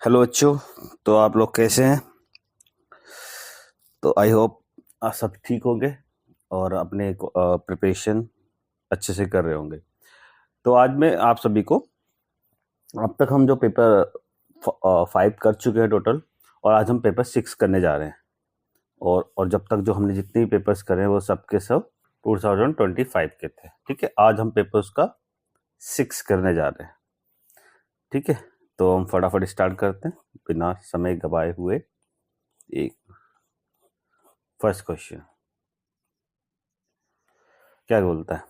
Hello बच्चों। तो आप लोग कैसे हैं? तो आई होप आप सब ठीक होंगे और अपने प्रिपरेशन अच्छे से कर रहे होंगे। तो आज मैं आप सभी को, अब तक हम जो पेपर 5 कर चुके हैं टोटल, और आज हम पेपर 6 करने जा रहे हैं। और जब तक जो हमने जितने भी पेपर्स करे हैं वो सब के सब 2025 के थे। ठीक है, आज हम पेपर्स का 6 करने जा रहे हैं। ठीक है, तो हम फटाफट स्टार्ट करते हैं बिना समय गवाए हुए। एक फर्स्ट क्वेश्चन क्या बोलता है?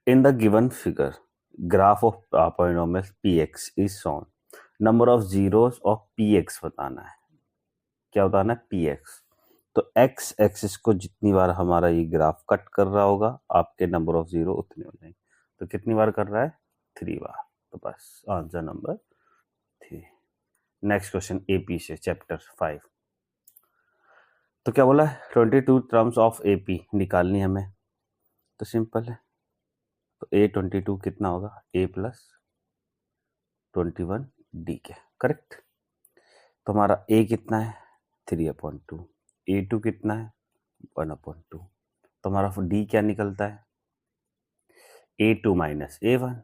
In the given figure, graph of polynomial px is shown. Number of zeros of px बताना है। क्या बताना है? px। तो x एक्सिस को जितनी बार हमारा ये ग्राफ कट कर रहा होगा, आपके नंबर ऑफ जीरो उतने हो जाएंगे। तो कितनी बार कर रहा है? 3 बार। तो बस answer number 3। Next question AP से, चैप्टर 5। तो क्या बोला है? 22 टर्म्स ऑफ एपी निकालनी हमें। तो सिंपल है। तो A22 कितना होगा? A प्लस 21 डी के। करेक्ट। तो हमारा A कितना है? 3/2। A2 कितना है? 1/2। तो हमारा D क्या निकलता है? A2 minus A1।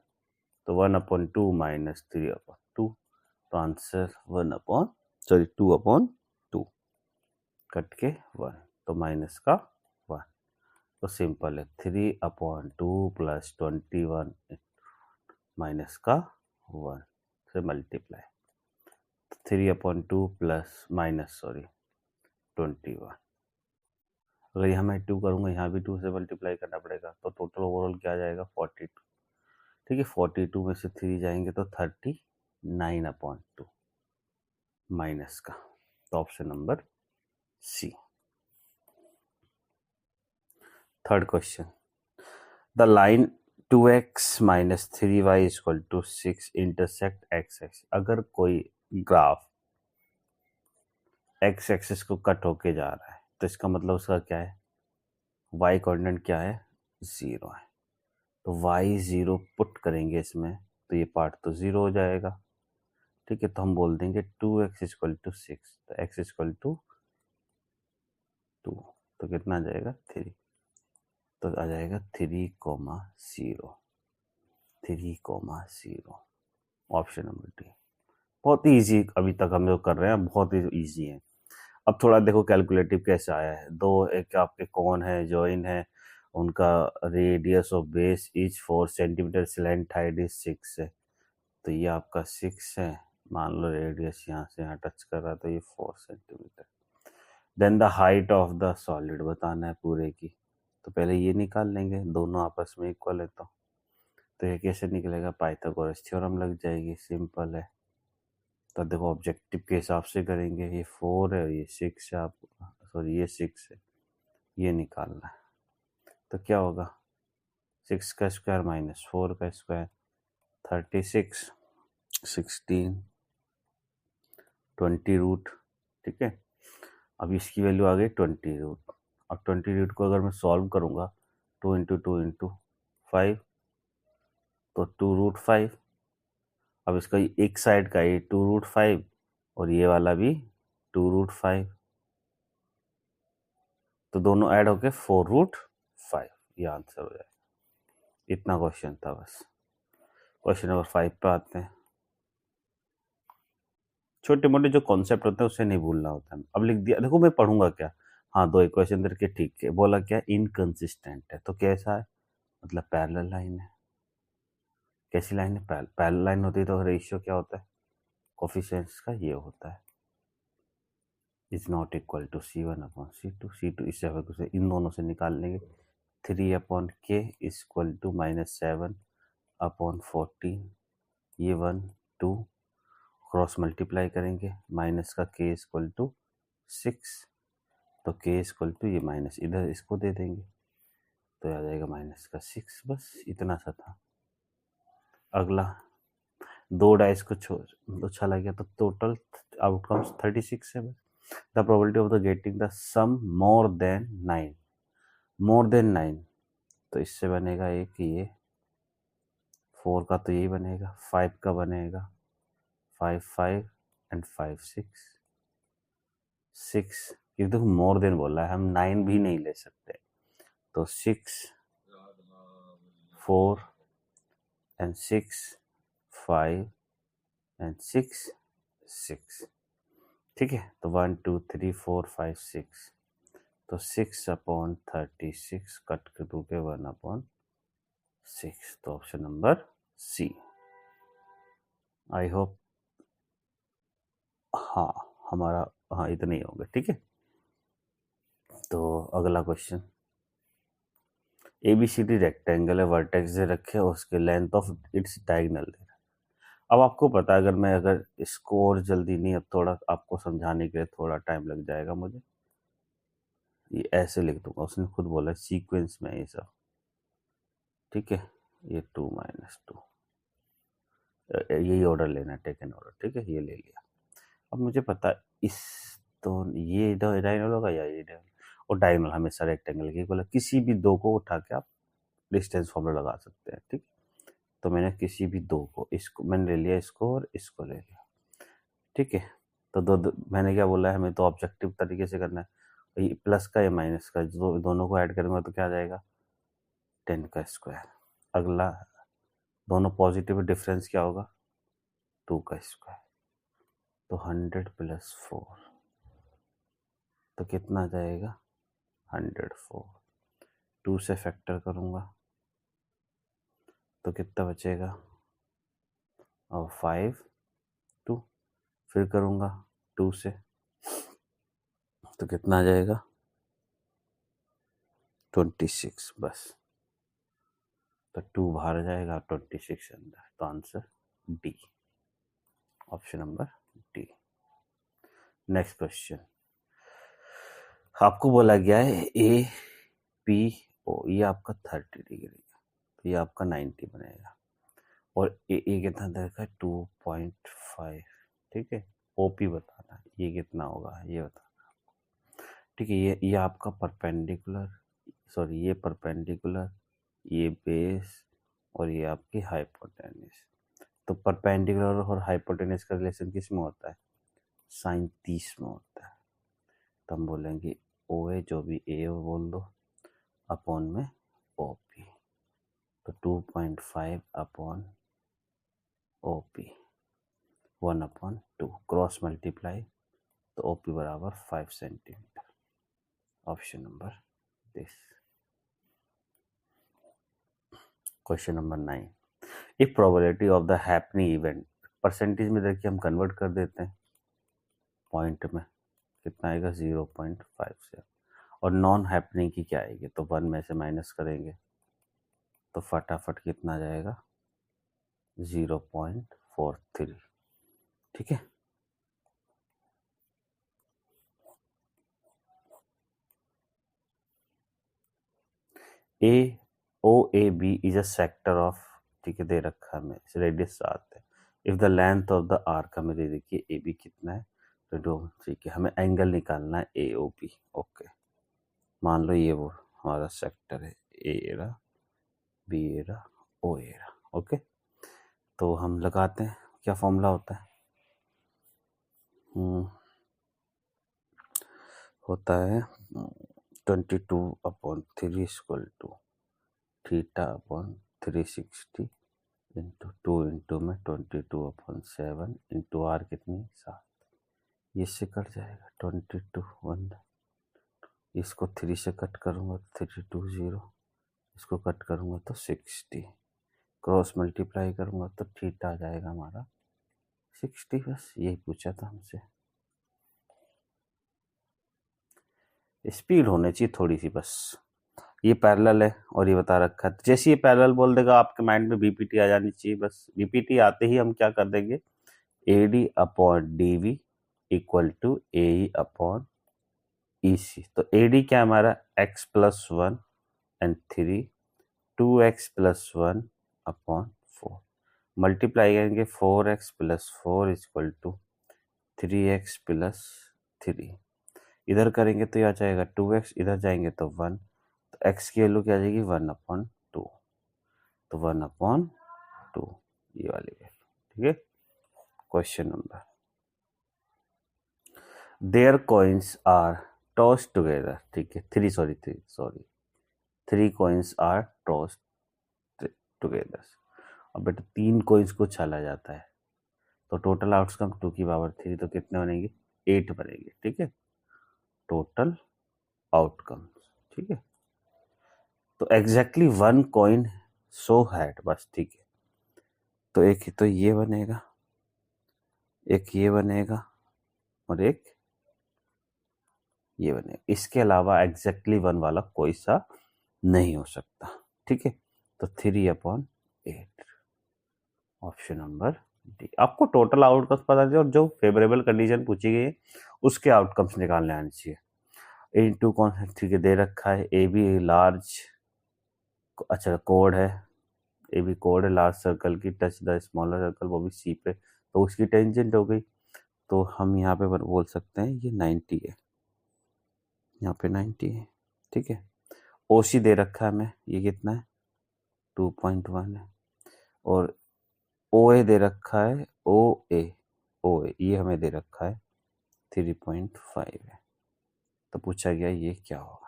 तो 1/2 माइनस 3/2। तो आंसर 2/2 कट के 1। तो माइनस का 1। तो सिंपल है, 3/2 प्लस 21 माइनस का 1 से मल्टीप्लाई। 3/2 plus minus 21। अगर यहाँ मैं 2 करूँगा, यहाँ भी 2 से मल्टीप्लाई करना पड़ेगा। तो टोटल ओवरऑल क्या आ जाएगा? 42। ठीक है, 42 में से 3 जाएंगे तो 39/2 माइनस का। तो option number C. Third question, the line 2x minus 3y equal to 6 intersect x axis. अगर कोई ग्राफ x एक्सिस को कट होके जा रहा है तो इसका मतलब उसका क्या है? y कोऑर्डिनेट क्या है? 0 है। तो y 0 पुट करेंगे इसमें, तो ये पार्ट तो 0 हो जाएगा। ठीक है, तो हम बोल देंगे 2x इक्वल टू 6। तो x इक्वल टू 2। तो कितना आ जाएगा? 3। तो आ जाएगा 3,0। 3,0। Option number D. बहुत ही ईजी अभी तक हम लोग कर रहे हैं, बहुत ही ईजी है। अब थोड़ा देखो कैलकुलेटिव कैसे आया है। दो एक आपके कौन है, जॉइन है, उनका radius of base etch 4 centimetre, slant height is 6 है। तो ये आपका 6 है। मान लो रेडियस यहाँ से यहाँ टच कर रहा है, तो ये 4 centimetre. Then the height of the solid बताना है पूरे की। तो पहले ये निकाल लेंगे, दोनों आपस में इक्वल है। तो ये कैसे निकलेगा? पाइथागोरस थ्योरम लग जाएगी। सिंपल है। तो देखो ऑब्जेक्टिव के हिसाब से करेंगे। ये 4 है और ये 6 है। आप सॉरी, ये 6 है, ये निकालना है। तो क्या होगा? 6 का स्क्वायर माइनस 4 का स्क्वायर, 36, 16, 20 रूट। ठीक है, अब इसकी वैल्यू आ गई 20 रूट। अब 20 रूट को अगर मैं सॉल्व करूंगा, 2 × 2 × 5, तो 2√5। अब इसका एक साइड का ये 2√5 और ये वाला भी 2√5, तो दोनों ऐड होके 4√5। ये आंसर हो जाएगा। इतना क्वेश्चन था बस। क्वेश्चन नंबर 5 पे आते हैं। छोटे मोटे जो कॉन्सेप्ट होते हैं उसे नहीं भूलना होता है। अब लिख दिया, देखो मैं पढ़ूंगा क्या। हाँ, दो इक्वेशन दे के ठीक है। बोला क्या? इनकंसिस्टेंट है। तो कैसा है? मतलब पैरेलल लाइन है। कैसी लाइन है? पैरेलल लाइन होती है तो रेशियो क्या होता है? कोफिशिएंट्स का ये होता है, is not equal to C1/C2। C2 इससे उसे इन दोनों से निकाल लेंगे। 3/k equal to -7/14। ये 1 2 क्रॉस मल्टीप्लाई करेंगे। माइनस का k इक्वल टू 6। तो k इक्वल टू ये माइनस इधर इसको दे देंगे, तो आ जाएगा माइनस का 6। बस इतना सा था। अगला, दो डाइस को छोड़ चला गया, तो टोटल आउटकम्स 36 है। बस the probability of the getting the sum more than 9। More than 9, तो इससे बनेगा एक ये 4 का, तो यही बनेगा। 5 का बनेगा 5 5 एंड 5 6, ये देखो मोर देन बोला है, हम 9 भी नहीं ले सकते, तो 6 4 एंड 6 5 एंड 6 6, ठीक है। तो 1 2 3 4 5 6, तो 6/36 कट कर दोगे 1/6, तो option number C. I hope हाँ हमारा हाँ इतने ही होंगे, ठीक है। तो अगला क्वेश्चन, ABCD रेक्टेंगल है, वर्टेक्स दे रखे और उसके लेंथ ऑफ इट्स डायगोनल दे रहा है। अब आपको पता है, अगर इसको और जल्दी नहीं, अब थोड़ा आपको समझाने के लिए थोड़ा टाइम लग जाएगा मुझे, ये ऐसे लिख दूंगा, उसने खुद बोला सीक्वेंस में ये सब, ठीक है। ये 2 - 2, यही ऑर्डर लेना, टेकन ऑर्डर, ठीक है, ये ले लिया। अब मुझे पता है इस, तो ये डायगोनल होगा या ये डायगोनल, और डायगोनल हमेशा रेक्टेंगल की बोला, किसी भी दो को उठा के आप डिस्टेंस फॉर्मूला लगा सकते हैं, ठीक। तो मैंने किसी भी दो को, इसको मैंने ले लिया, इसको और इसको ले लिया, ठीक है। तो मैंने क्या बोला है, हमें तो ऑब्जेक्टिव तरीके से करना है, ये प्लस का या माइनस का, जो दोनों को ऐड करेंगे तो क्या आ जाएगा 10 का स्क्वायर। अगला दोनों पॉजिटिव, डिफरेंस क्या होगा 2 का स्क्वायर, तो 100 + 4, तो कितना आ जाएगा 104। 2 से फैक्टर करूँगा तो कितना बचेगा, और 5 2, फिर करूँगा 2 से, तो कितना आ जाएगा 26, बस। तो 2 बाहर जाएगा, 26 अंदर, तो answer D, option number D. Next question, आपको बोला गया है APO, ये आपका 30 डिग्री है, तो ये आपका 90 बनेगा, और ए कितना देखा 2.5, ठीक है। OP बताना, ये कितना होगा ये बताना, ठीक है। ये आपका परपेंडिकुलर, सॉरी ये परपेंडिकुलर, ये बेस, और ये आपकी हाइपोटेन्यूस। तो परपेंडिकुलर और हाइपोटेन्यूस का रिलेशन किस में होता है, sin 30 में होता है। तो हम बोलेंगे OA, जो भी A बोल दो, अपॉन में OP, तो 2.5 अपॉन OP 1/2, क्रॉस मल्टीप्लाई, तो OP बराबर 5 centimetre, option number this. Question number 9, if probability of the happening event, percentage में देखिए हम कन्वर्ट कर देते हैं, पॉइंट में कितना आएगा 0.57, और नॉन हैपनिंग की क्या आएगी, तो 1 में से माइनस करेंगे, तो फटाफट कितना जाएगा 0.43, ठीक है। OAB is a sector of, ठीक है, दे रखा है हमें, रेडियस 7 है। If the length of the arc, हमें दे देखिए AB कितना है, तो ठीक है, हमें एंगल निकालना है AOB, ओके। मान लो ये वो हमारा सेक्टर है, A era, B era, O era, okay. तो हम लगाते हैं, क्या फॉर्मूला होता है, होता है 22/3 इक्वल टू θ/360 इंटू 2 इंटू में 22/7 इंटू R कितनी 7, ये से कट जाएगा 22 1, इसको 3 से कट करूँगा 320, इसको कट करूँगा तो 60, क्रॉस मल्टीप्लाई करूँगा तो थीटा आ जाएगा हमारा 60, बस यही पूछा था हमसे। स्पीड होनी चाहिए थोड़ी सी बस। ये पैरेलल है और ये बता रखा है, जैसे ये पैरेलल बोल देगा आपके माइंड में बीपीटी आ जानी चाहिए, बस बीपीटी आते ही हम क्या कर देंगे, AD/DV इक्वल टू AE/EC। तो AD क्या हमारा x+1 एंड 3, 2x+1/4, मल्टीप्लाई करेंगे 4x+4 इक्वल टू 3x+3, इधर करेंगे तो यह आ जाएगा 2x, इधर जाएंगे तो 1, तो x की वैल्यू क्या आ जाएगी 1/2, तो 1/2 ये वाली वैल्यू, ठीक है। Question number there coins are toss together, ठीक है, three coins are toss together. अब बेटा 3 कॉइन्स को छाला जाता है, तो टोटल आउटकम 2 की पावर 3, तो कितने बनेंगे? 8 बनेंगे, ठीक है, टोटल आउटकम, ठीक है। तो एग्जैक्टली 1 कॉइन सो हैड, बस, ठीक है। तो एक तो ये बनेगा, एक ये बनेगा, और एक ये बनेगा। इसके अलावा एग्जैक्टली 1 वाला कोई सा नहीं हो सकता, ठीक है। तो 3/8, ऑप्शन नंबर डी। आपको टोटल आउटकम्स पता चाहिए और जो फेवरेबल कंडीशन पूछी गई है उसके आउटकम्स निकालने आने चाहिए। इनटू कौन है, ठीक है, दे रखा है ए बी लार्ज, अच्छा कोड है, ए बी कोड है, लार्ज सर्कल की टच द स्मॉलर सर्कल, वो भी सी पे, तो उसकी टेंजेंट हो गई। तो हम यहाँ पे बोल सकते हैं ये 90 है, यहाँ पे 90 है, ठीक है। ओ सी दे रखा है हमें, ये कितना है? 2.1 है। और ओ ए दे रखा है, ओ ए ये हमें दे रखा है 3.5 है। तो पूछा गया ये क्या होगा?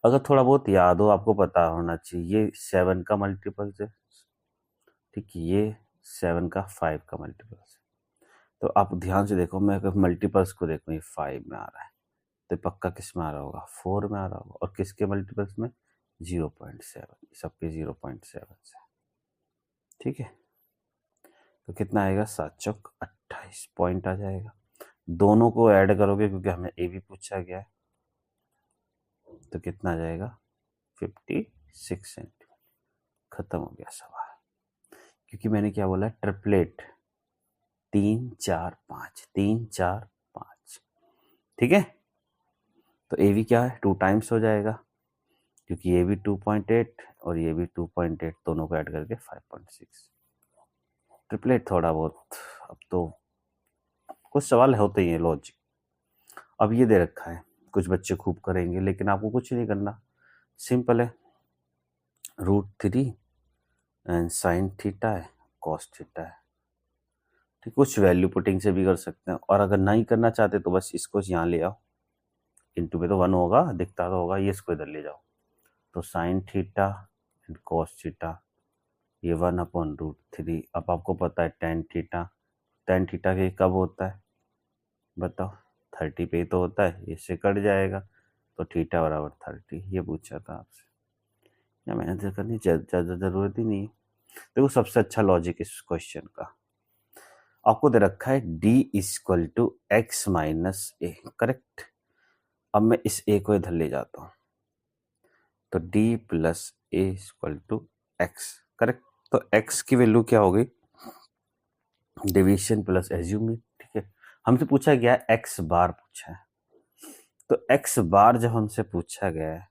अगर थोड़ा बहुत याद हो, आपको पता होना चाहिए, ये 7 का मल्टीपल है, ठीक है, ये 7 का 5 का मल्टीपल है। तो आप ध्यान से देखो, मैं अगर मल्टीपल्स को देखूँ, ये 5 में आ रहा है, तो पक्का किस में आ रहा होगा? 4 में आ रहा होगा। और किसके मल्टीपल्स में? 0.7, सबके 0.7 से, ठीक है। तो कितना आएगा? 7 चौक 28 पॉइंट आ जाएगा। दोनों को ऐड करोगे क्योंकि हमें ए भी पूछा गया है, तो कितना आ जाएगा? 56 सेंटीमीटर। खत्म हो गया सवाल। क्योंकि मैंने क्या बोला? ट्रिपलेट 3 4 5, 3 4 5, ठीक है। तो ए भी क्या है? 2 टाइम्स हो जाएगा, क्योंकि ये भी 2.8 और ये भी 2.8, दोनों को ऐड करके 5.6। ट्रिपलेट थोड़ा बहुत, अब तो कुछ सवाल होते ही हैं लॉजिक। अब ये दे रखा है, कुछ बच्चे खूब करेंगे, लेकिन आपको कुछ नहीं करना, सिंपल है। √3 एंड साइन थीटा है, कॉस थीटा है, ठीक। कुछ वैल्यू पुटिंग से भी कर सकते हैं, और अगर नहीं करना चाहते तो बस इसको यहाँ ले आओ, इंटू में तो 1 होगा, दिखता तो होगा, ये इसको इधर ले जाओ। तो sine theta and cos theta, ये 1/√3। अब आपको पता है टेन थीटा के कब होता है बताओ? 30 पे ही तो होता है, इससे कट जाएगा, तो थीटा बराबर 30। ये पूछा था आपसे, या मेहनत करनी ज़्यादा ज़रूरत ही नहीं है। देखो सबसे अच्छा लॉजिक इस क्वेश्चन का, आपको दे रखा है D=x-a, करेक्ट। अब मैं इस a को इधर ले जाता हूँ, तो D+a=x, करेक्ट। तो x की वैल्यू क्या हो गई? डिवीजन प्लस एज्यूम, ठीक है। हमसे पूछा गया x बार पूछा है, तो x बार जब हमसे पूछा गया है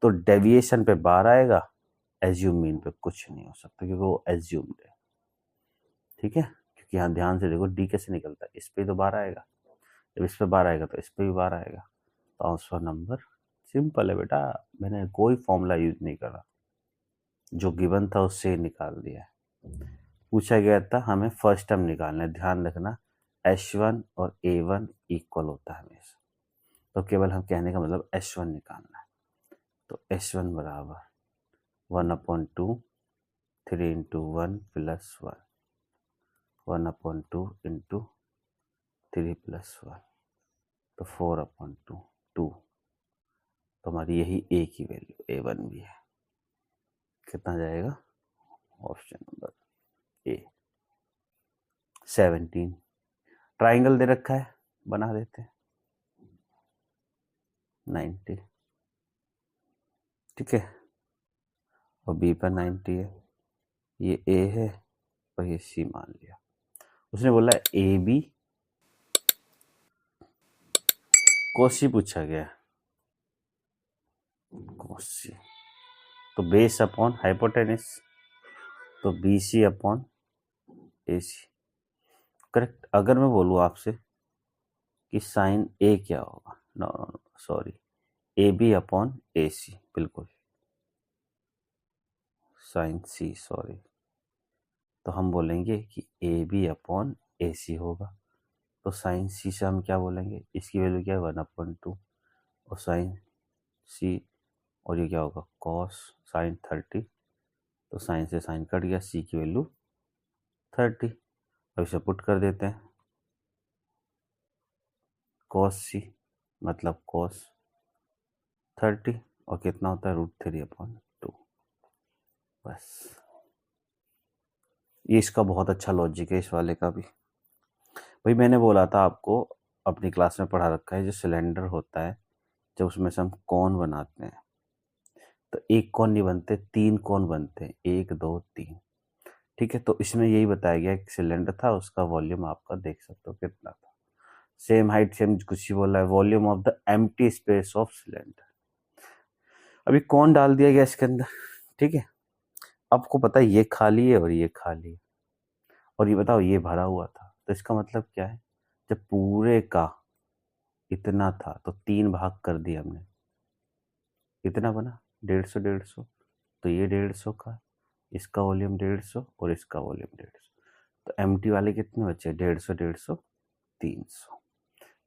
तो डेविएशन पे बार आएगा, एज्यूम मीन पे कुछ नहीं हो सकता, क्योंकि वो एज्यूम्ड है, ठीक है। क्योंकि यहाँ ध्यान से देखो, डी कैसे निकलता है, इस पे तो बार आएगा, जब इस पे बार आएगा तो इस पे भी बार आएगा। तो आंसर नंबर सिंपल है बेटा, मैंने कोई फॉर्मूला यूज नहीं करा, जो गिवन था उससे निकाल दिया। पूछा गया था हमें फर्स्ट टर्म निकालना है, ध्यान रखना H1 और A1 इक्वल होता है हमेशा, तो केवल हम कहने का मतलब H1 निकालना है। तो H1 बराबर 1/2, 3 × 1 + 1, 1/2 × 3 + 1, तो 4/2, 2। तो हमारी यही A की वैल्यू A1 भी है। कितना जाएगा? Option number A 17। ट्राइंगल दे रखा है, बना देते हैं 90, ठीक है, और बी पर 90 है, ये ए है और ये सी मान लिया। उसने बोला ए बी कोसी पूछा गया, कोसी, तो बेस अपॉन हाइपोटेनिस, तो B C upon A C, correct. अगर मैं बोलूँ आपसे कि साइन ए क्या होगा, no no no sorry, A B upon A C, बिल्कुल, साइन सी सॉरी, तो हम बोलेंगे कि ए बी अपॉन ए सी होगा, तो साइन सी से हम क्या बोलेंगे, इसकी वैल्यू क्या है 1/2 और साइन सी, और ये क्या होगा कॉस साइन 30, तो साइन से साइन कट गया, सी की वैल्यू 30। अब इसे पुट कर देते हैं, कॉस सी मतलब कॉस 30 और कितना होता है √3/2। बस ये इसका बहुत अच्छा लॉजिक है इस वाले का भी। भाई मैंने बोला था आपको, अपनी क्लास में पढ़ा रखा है, जो सिलेंडर होता है जब उसमें से हम कोन बनाते हैं तो एक कोन नहीं बनते, 3 कोन बनते हैं, 1 2 3। ठीक है, तो इसमें यही बताया गया एक सिलेंडर था, उसका वॉल्यूम आपका देख सकते हो कितना था, सेम हाइट सेम कुछ ही बोला है, volume of the empty space of cylinder. अभी कौन डाल दिया गया इसके अंदर, ठीक है। आपको पता है ये खाली है और ये खाली है, और ये बताओ ये भरा हुआ था, तो इसका मतलब क्या है, जब पूरे का इतना था तो 3 भाग कर दिया हमने, कितना बना 150 150, तो ये 150 का, इसका वॉल्यूम 150 और इसका वॉल्यूम 150, तो एम्प्टी वाले कितने बचे 150 150 300।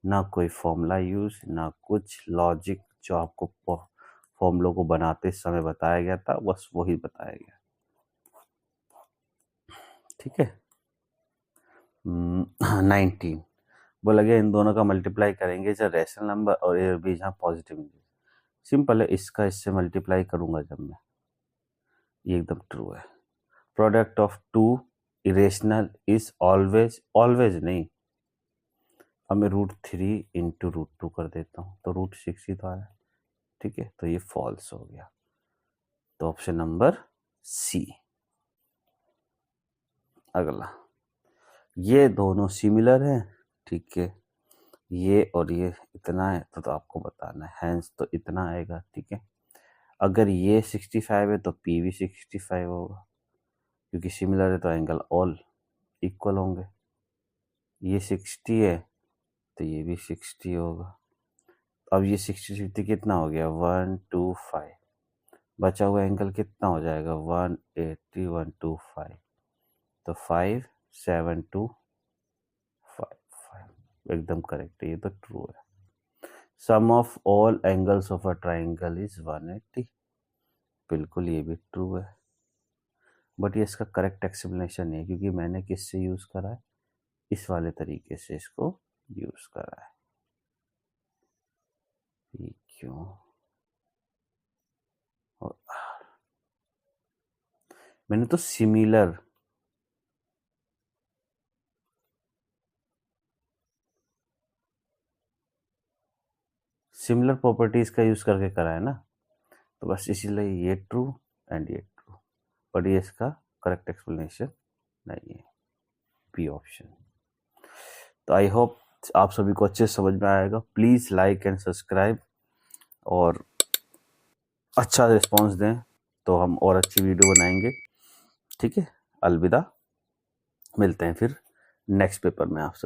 ना कोई फॉर्मूला यूज, ना कुछ लॉजिक, जो आपको फॉर्मूलों को बनाते समय बताया गया था बस वही बताया गया, ठीक है। 19 बोला गया इन दोनों का मल्टीप्लाई करेंगे जब रेशनल नंबर और ए और बी जहाँ पॉजिटिव इंटीजर। सिंपल है, इसका इससे मल्टीप्लाई करूंगा जब मैं, ये एकदम ट्रू है। Product of two irrational is always, always नहीं, अब मैं √3 इंटू √2 कर देता हूँ तो √6 ही तो आया, ठीक है, तो ये फॉल्स हो गया, तो ऑप्शन नंबर सी। अगला, ये दोनों सिमिलर हैं, ठीक है, ये और ये इतना है तो आपको बताना है, हैंस तो इतना आएगा, ठीक है। अगर ये 65 है तो पी भी 65 होगा, क्योंकि सिमिलर है तो एंगल ऑल इक्वल होंगे। ये 60 है तो ये भी 60 होगा। अब ये 60 कितना हो गया 125, बचा हुआ एंगल कितना हो जाएगा 180 125, तो 5 7 2 5 5 एकदम करेक्ट है, ये तो ट्रू है। Sum of all angles of a triangle is 180, बिल्कुल ये भी ट्रू है, बट ये इसका करेक्ट एक्सप्लेनेशन नहीं है, क्योंकि मैंने किससे यूज करा है, इस वाले तरीके से इसको यूज करा है। ये क्यों, और मैंने तो सिमिलर, सिमिलर प्रॉपर्टीज का यूज करके करा है ना, तो बस इसीलिए ये ट्रू एंड ये ट्रू, बट ये इसका करेक्ट एक्सप्लेनेशन नहीं है, बी ऑप्शन। तो आई होप आप सभी को अच्छे से समझ में आएगा। प्लीज लाइक एंड सब्सक्राइब और अच्छा रिस्पांस दें तो हम और अच्छी वीडियो बनाएंगे, ठीक है। अलविदा, मिलते हैं फिर नेक्स्ट पेपर में आप सब।